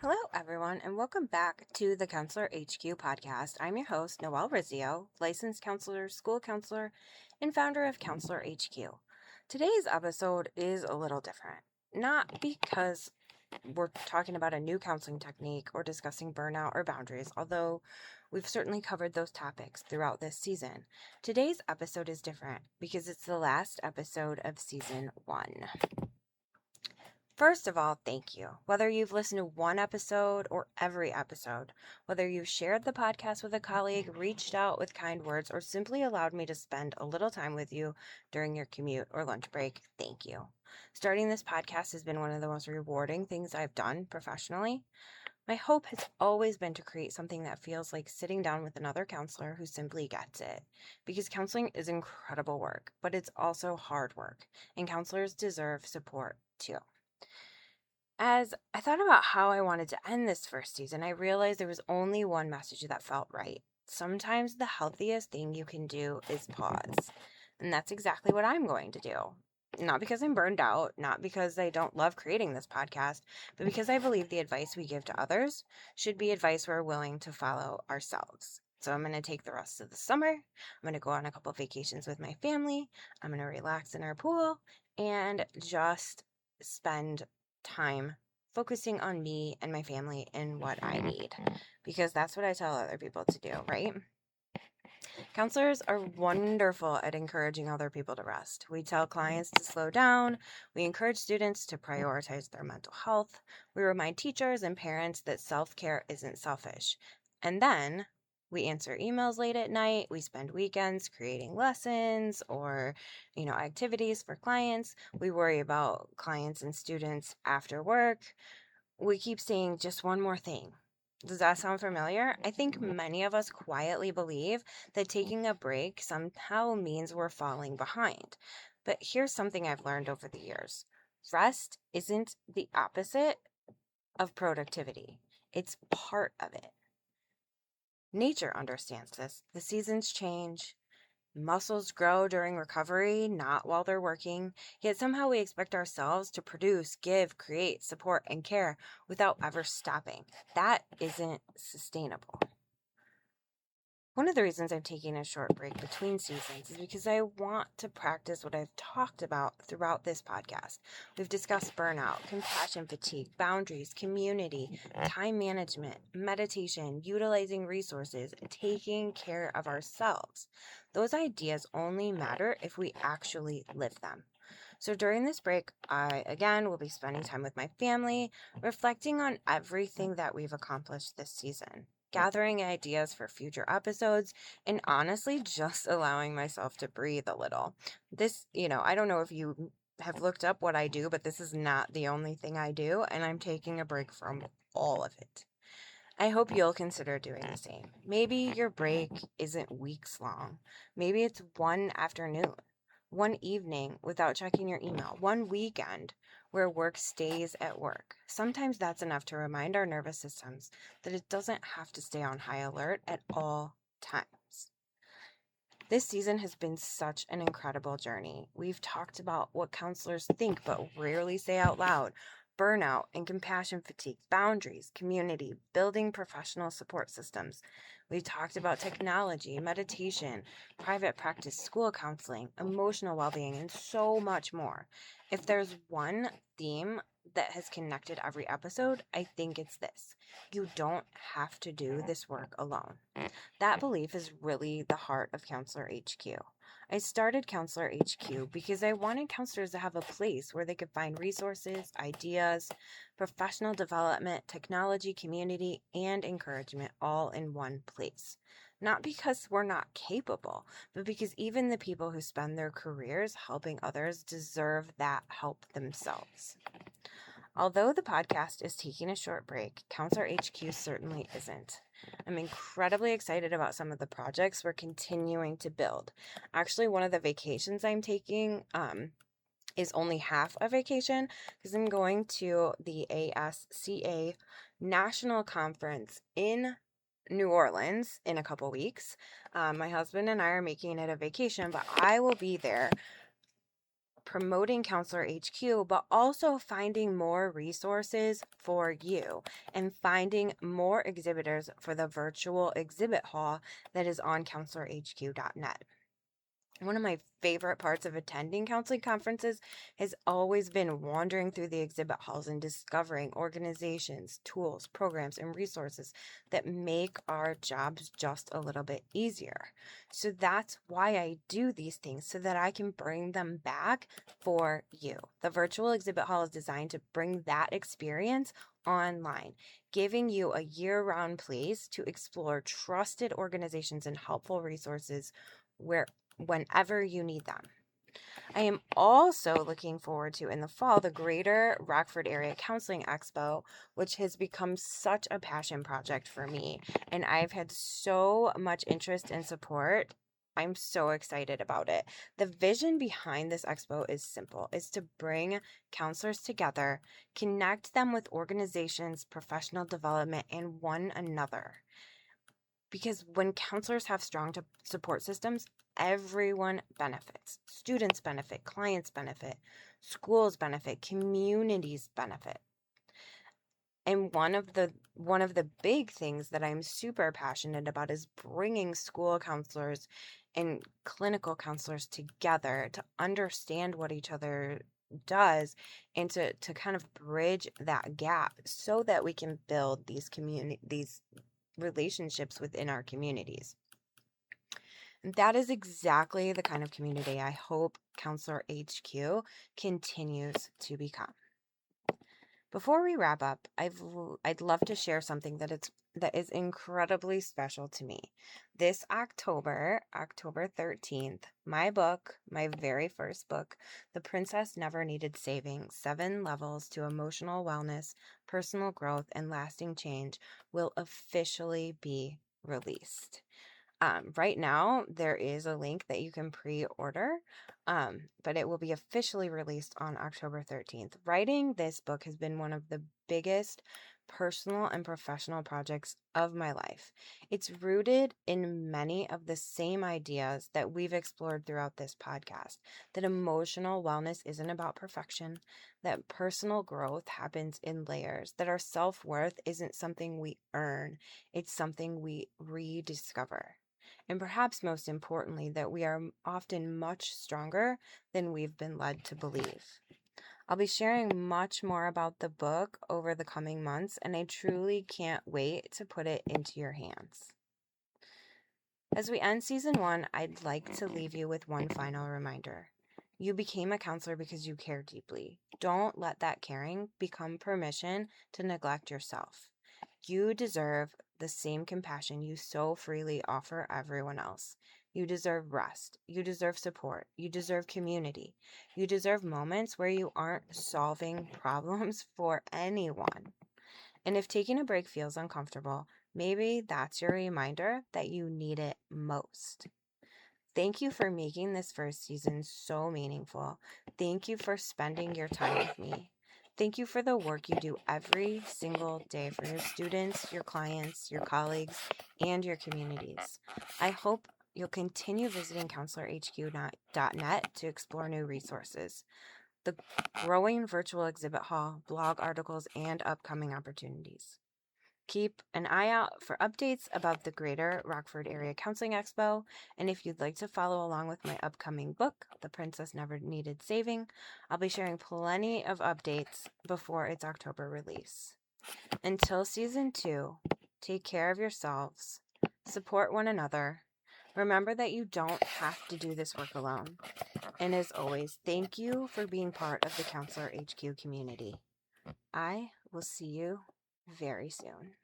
Hello, everyone, and welcome back to the Counselor HQ podcast. I'm your host, Noelle Rizzio, licensed counselor, school counselor, and founder of Counselor HQ. Today's episode is a little different, not because we're talking about a new counseling technique or discussing burnout or boundaries, although we've certainly covered those topics throughout this season. Today's episode is different because it's the last episode of season 1. First of all, thank you. Whether you've listened to one episode or every episode, whether you've shared the podcast with a colleague, reached out with kind words, or simply allowed me to spend a little time with you during your commute or lunch break, thank you. Starting this podcast has been one of the most rewarding things I've done professionally. My hope has always been to create something that feels like sitting down with another counselor who simply gets it. Because counseling is incredible work, but it's also hard work, and counselors deserve support too. As I thought about how I wanted to end this first season, I realized there was only one message that felt right. Sometimes the healthiest thing you can do is pause. And that's exactly what I'm going to do. Not because I'm burned out, not because I don't love creating this podcast, but because I believe the advice we give to others should be advice we're willing to follow ourselves. So I'm going to take the rest of the summer. I'm going to go on a couple vacations with my family. I'm going to relax in our pool and just spend time focusing on me and my family and what I need, because that's what I tell other people to do, right? Counselors are wonderful at encouraging other people to rest. We tell clients to slow down. We encourage students to prioritize their mental health. We remind teachers and parents that self-care isn't selfish. And then we answer emails late at night. We spend weekends creating lessons or, activities for clients. We worry about clients and students after work. We keep saying just one more thing. Does that sound familiar? I think many of us quietly believe that taking a break somehow means we're falling behind. But here's something I've learned over the years: rest isn't the opposite of productivity, it's part of it. Nature understands this. The seasons change. Muscles grow during recovery, not while they're working. Yet somehow we expect ourselves to produce, give, create, support, and care without ever stopping. That isn't sustainable. One of the reasons I'm taking a short break between seasons is because I want to practice what I've talked about throughout this podcast. We've discussed burnout, compassion fatigue, boundaries, community, time management, meditation, utilizing resources, taking care of ourselves. Those ideas only matter if we actually live them. So during this break, I again will be spending time with my family, reflecting on everything that we've accomplished this season, gathering ideas for future episodes, and honestly just allowing myself to breathe a little. This, I don't know if you have looked up what I do, but this is not the only thing I do, and I'm taking a break from all of it. I hope you'll consider doing the same. Maybe your break isn't weeks long. Maybe it's one afternoon, one evening without checking your email, one weekend where work stays at work. Sometimes that's enough to remind our nervous systems that it doesn't have to stay on high alert at all times. This season has been such an incredible journey. We've talked about what counselors think but rarely say out loud: burnout and compassion fatigue, boundaries, community, building professional support systems. We've talked about technology, meditation, private practice, school counseling, emotional well-being, and so much more. If there's one theme that has connected every episode, I think it's this: you don't have to do this work alone. That belief is really the heart of Counselor HQ. I started Counselor HQ because I wanted counselors to have a place where they could find resources, ideas, professional development, technology, community, and encouragement all in one place. Not because we're not capable, but because even the people who spend their careers helping others deserve that help themselves. Although the podcast is taking a short break, Counselor HQ certainly isn't. I'm incredibly excited about some of the projects we're continuing to build. Actually, one of the vacations I'm taking is only half a vacation because I'm going to the ASCA National Conference in New Orleans in a couple weeks. My husband and I are making it a vacation, but I will be there promoting Counselor HQ, but also finding more resources for you and finding more exhibitors for the virtual exhibit hall that is on counselorhq.net. One of my favorite parts of attending counseling conferences has always been wandering through the exhibit halls and discovering organizations, tools, programs, and resources that make our jobs just a little bit easier. So that's why I do these things, so that I can bring them back for you. The virtual exhibit hall is designed to bring that experience online, giving you a year-round place to explore trusted organizations and helpful resources whenever you need them. I am also looking forward to, in the fall, the Greater Rockford Area Counseling Expo, which has become such a passion project for me, and I've had so much interest and support. I'm so excited about it. The vision behind this expo is simple. It's to bring counselors together, connect them with organizations, professional development, and one another. Because when counselors have strong support systems, everyone benefits. Students benefit, clients benefit, schools benefit, communities benefit. And one of the big things that I'm super passionate about is bringing school counselors and clinical counselors together to understand what each other does and to kind of bridge that gap so that we can build these relationships within our communities. And that is exactly the kind of community I hope Counselor HQ continues to become. Before we wrap up, I'd love to share something that is incredibly special to me. This October 13th, my very first book, The Princess Never Needed Saving: 7 Levels to Emotional Wellness, Personal Growth, and Lasting Change, will officially be released. Right now, there is a link that you can pre-order, but it will be officially released on October 13th. Writing this book has been one of the biggest personal and professional projects of my life. It's rooted in many of the same ideas that we've explored throughout this podcast, that emotional wellness isn't about perfection, that personal growth happens in layers, that our self-worth isn't something we earn, it's something we rediscover. And perhaps most importantly, that we are often much stronger than we've been led to believe. I'll be sharing much more about the book over the coming months, and I truly can't wait to put it into your hands. As we end season 1, I'd like to leave you with one final reminder. You became a counselor because you care deeply. Don't let that caring become permission to neglect yourself. You deserve the same compassion you so freely offer everyone else. You deserve rest. You deserve support. You deserve community. You deserve moments where you aren't solving problems for anyone. And if taking a break feels uncomfortable, maybe that's your reminder that you need it most. Thank you for making this first season so meaningful. Thank you for spending your time with me. Thank you for the work you do every single day for your students, your clients, your colleagues, and your communities. I hope you'll continue visiting counselorhq.net to explore new resources, the growing virtual exhibit hall, blog articles, and upcoming opportunities. Keep an eye out for updates about the Greater Rockford Area Counseling Expo, and if you'd like to follow along with my upcoming book, The Princess Never Needed Saving, I'll be sharing plenty of updates before its October release. Until season 2, take care of yourselves, support one another, remember that you don't have to do this work alone, and as always, thank you for being part of the Counselor HQ community. I will see you very soon.